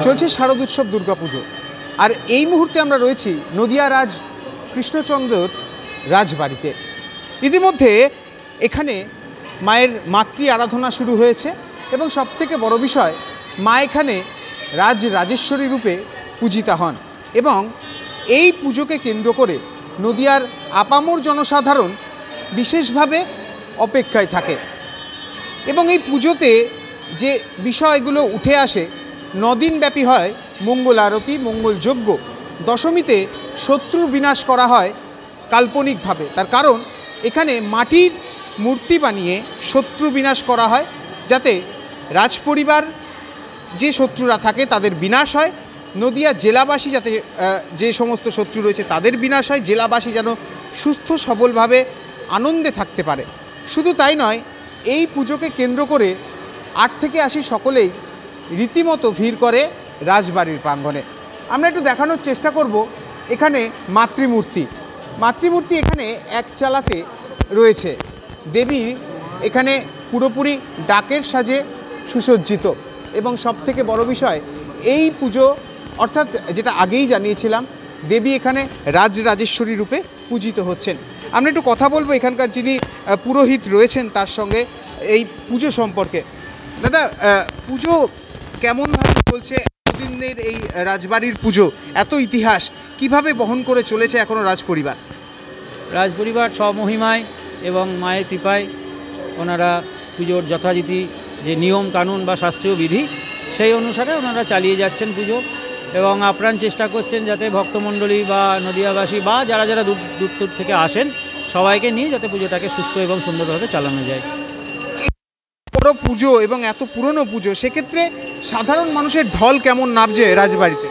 চলছে শারদোৎসব দুর্গাপুজো। আর এই মুহূর্তে আমরা রয়েছি নদিয়া রাজ কৃষ্ণচন্দ্রর রাজবাড়িতে। ইতিমধ্যে এখানে মায়ের মাতৃ আরাধনা শুরু হয়েছে এবং সবথেকে বড় বিষয়, মা এখানে রাজরাজেশ্বরী রূপে পূজিতা হন এবং এই পুজোকে কেন্দ্র করে নদিয়ার আপামর জনসাধারণ বিশেষভাবে অপেক্ষায় থাকে এবং এই পুজোতে যে বিষয়গুলো উঠে আসে, 9 দিনব্যাপী হয় মঙ্গল আরতি, মঙ্গলযজ্ঞ। দশমীতে শত্রুর বিনাশ করা হয় কাল্পনিকভাবে, তার কারণ এখানে মাটির মূর্তি বানিয়ে শত্রু বিনাশ করা হয়, যাতে রাজপরিবার যে শত্রুরা থাকে তাদের বিনাশ হয়, নদিয়া জেলাবাসী যাতে যে সমস্ত শত্রু রয়েছে তাদের বিনাশ হয়, জেলাবাসী যেন সুস্থ সবলভাবে আনন্দে থাকতে পারে। শুধু তাই নয়, এই পুজোকে কেন্দ্র করে 8 থেকে 80 সকলেই রীতিমতো ভিড় করে রাজবাড়ির প্রাঙ্গণে। আমরা একটু দেখানোর চেষ্টা করব এখানে মাতৃমূর্তি এখানে এক চালাতে রয়েছে। দেবী এখানে পুরোপুরি ডাকের সাজে সুসজ্জিত এবং সবথেকে বড় বিষয়, এই পুজো অর্থাৎ যেটা আগেই জানিয়েছিলাম, দেবী এখানে রাজরাজেশ্বরী রূপে পূজিত হচ্ছেন। আমরা একটু কথা বলবো এখানকার যিনি পুরোহিত রয়েছেন তার সঙ্গে এই পুজো সম্পর্কে। দাদা, পুজো কেমনভাবে চলছে? এতদিনের এই রাজবাড়ির পুজো, এত ইতিহাস কিভাবে বহন করে চলেছে এখনও রাজপরিবার স্বমহিমায় এবং মায়ের কৃপায় ওনারা পুজোর যথারীতি যে নিয়ম কানুন বা শাস্ত্রীয় বিধি সেই অনুসারে ওনারা চালিয়ে যাচ্ছেন পুজো এবং আপ্রাণ চেষ্টা করছেন যাতে ভক্তমণ্ডলী বা নদিয়াবাসী বা যারা যারা দূর থেকে আসেন সবাইকে নিয়ে যাতে পুজোটাকে সুস্থ এবং সুন্দরভাবে চালানো যায়। বড় পুজো এবং এত পুরনো পুজো, সেক্ষেত্রে সাধারণ মানুষের ঢল কেমন নামছে রাজবাড়িতে?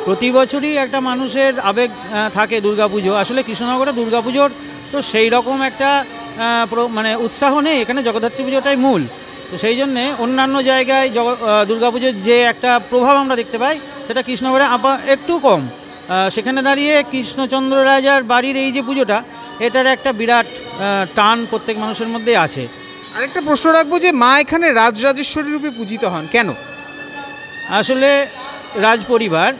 প্রতি বছরই একটা মানুষের আবেগ থাকে দুর্গাপুজো। আসলে কৃষ্ণনগরে দুর্গাপুজোর তো সেই রকম একটা মানে উৎসাহ নেই, এখানে জগদ্ধাত্রী পুজোটাই মূল। তো সেই জন্যে অন্যান্য জায়গায় দুর্গাপুজোর যে একটা প্রভাব আমরা দেখতে পাই সেটা কৃষ্ণনগরে একটু কম। সেখানে দাঁড়িয়ে কৃষ্ণচন্দ্র রাজার বাড়ির এই যে পুজোটা, এটার একটা বিরাট টান প্রত্যেক মানুষের মধ্যে আছে। আরেকটা প্রশ্ন রাখবো যে মা এখানে রাজরাজেশ্বরী রূপে পূজিত হন কেন? আসলে রাজপরিবার,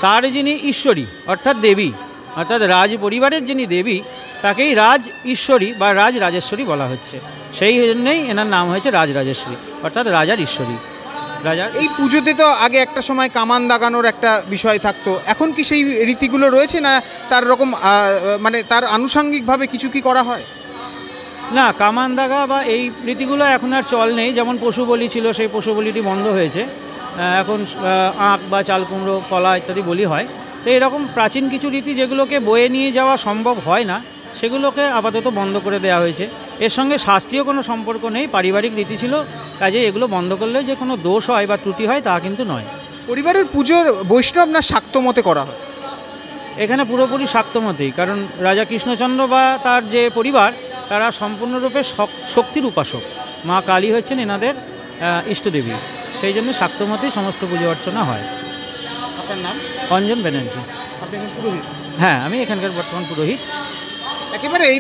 তার যিনি ঈশ্বরী অর্থাৎ দেবী, অর্থাৎ রাজ পরিবারের যিনি দেবী তাকেই রাজ ঈশ্বরী বা রাজরাজেশ্বরী বলা হচ্ছে। সেই জন্যই এনার নাম হয়েছে রাজরাজেশ্বরী অর্থাৎ রাজার ঈশ্বরী। এই পুজোতে তো আগে একটা সময় কামান দাগানোর একটা বিষয় থাকতো, এখন কি সেই রীতিগুলো রয়েছে না তার রকম মানে তার আনুষঙ্গিকভাবে কিছু কি করা হয়? না, কামান দাগা বা এই রীতিগুলো এখন আর চল নেই। যেমন পশু বলি ছিল, সেই পশু বলিটি বন্ধ হয়েছে। এখন আঁক বা চাল কুমড়ো, কলা ইত্যাদি বলি হয়। তো এরকম প্রাচীন কিছু রীতি যেগুলোকে বয়ে নিয়ে যাওয়া সম্ভব হয় না, সেগুলোকে আপাতত বন্ধ করে দেওয়া হয়েছে। এর সঙ্গে শাস্ত্রীয় কোনো সম্পর্ক নেই, পারিবারিক রীতি ছিল, কাজে এগুলো বন্ধ করলে যে কোনো দোষ হয় বা ত্রুটি হয় তা কিন্তু নয়। পরিবারের পুজোর বৈষ্ণব না শাক্ত মতে করা হয়? এখানে পুরোপুরি শাক্ত মতেই, কারণ রাজা কৃষ্ণচন্দ্র বা তার যে পরিবার তারা সম্পূর্ণরূপে শক্তির উপাসক। মা কালী হচ্ছেন এনাদের ইষ্টদেবী, সেই জন্য শাক্ত মতেই সমস্ত পুজো অর্চনা হয়। আপনার নাম? অঞ্জন ব্যানার্জি। আপনি পুরোহিত? হ্যাঁ, আমি এখানকার বর্তমান পুরোহিত। একেবারে এই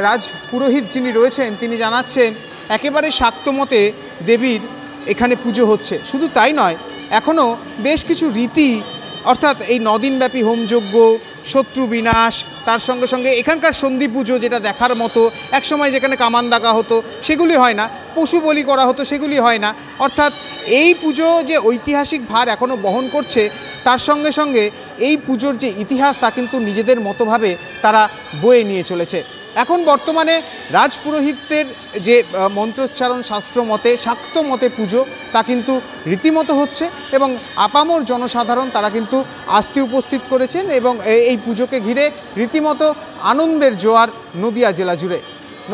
রাজ পুরোহিত যিনি রয়েছেন তিনি জানাচ্ছেন একেবারে শাক্ত মতে দেবীর এখানে পুজো হচ্ছে। শুধু তাই নয়, এখনও বেশ কিছু রীতি, অর্থাৎ এই 9 দিনব্যাপী হোমযজ্ঞ, শত্রু বিনাশ, তার সঙ্গে সঙ্গে এখানকার সন্ধি পুজো যেটা দেখার মতো, একসময় যেখানে কামান দাগা হতো সেগুলি হয় না, পশু বলি করা হতো সেগুলি হয় না। অর্থাৎ এই পুজো যে ঐতিহাসিক ভার এখনও বহন করছে, তার সঙ্গে সঙ্গে এই পুজোর যে ইতিহাস তা কিন্তু নিজেদের মতোভাবে তারা বয়ে নিয়ে চলেছে। এখন বর্তমানে রাজপুরোহিতদের যে মন্ত্রোচ্চারণ শাস্ত্র মতে, শাক্ত মতে পুজো, তা কিন্তু রীতিমতো হচ্ছে এবং আপামর জনসাধারণ তারা কিন্তু আস্থি উপস্থিত করেছেন এবং এই পুজোকে ঘিরে রীতিমতো আনন্দের জোয়ার নদিয়া জেলা জুড়ে।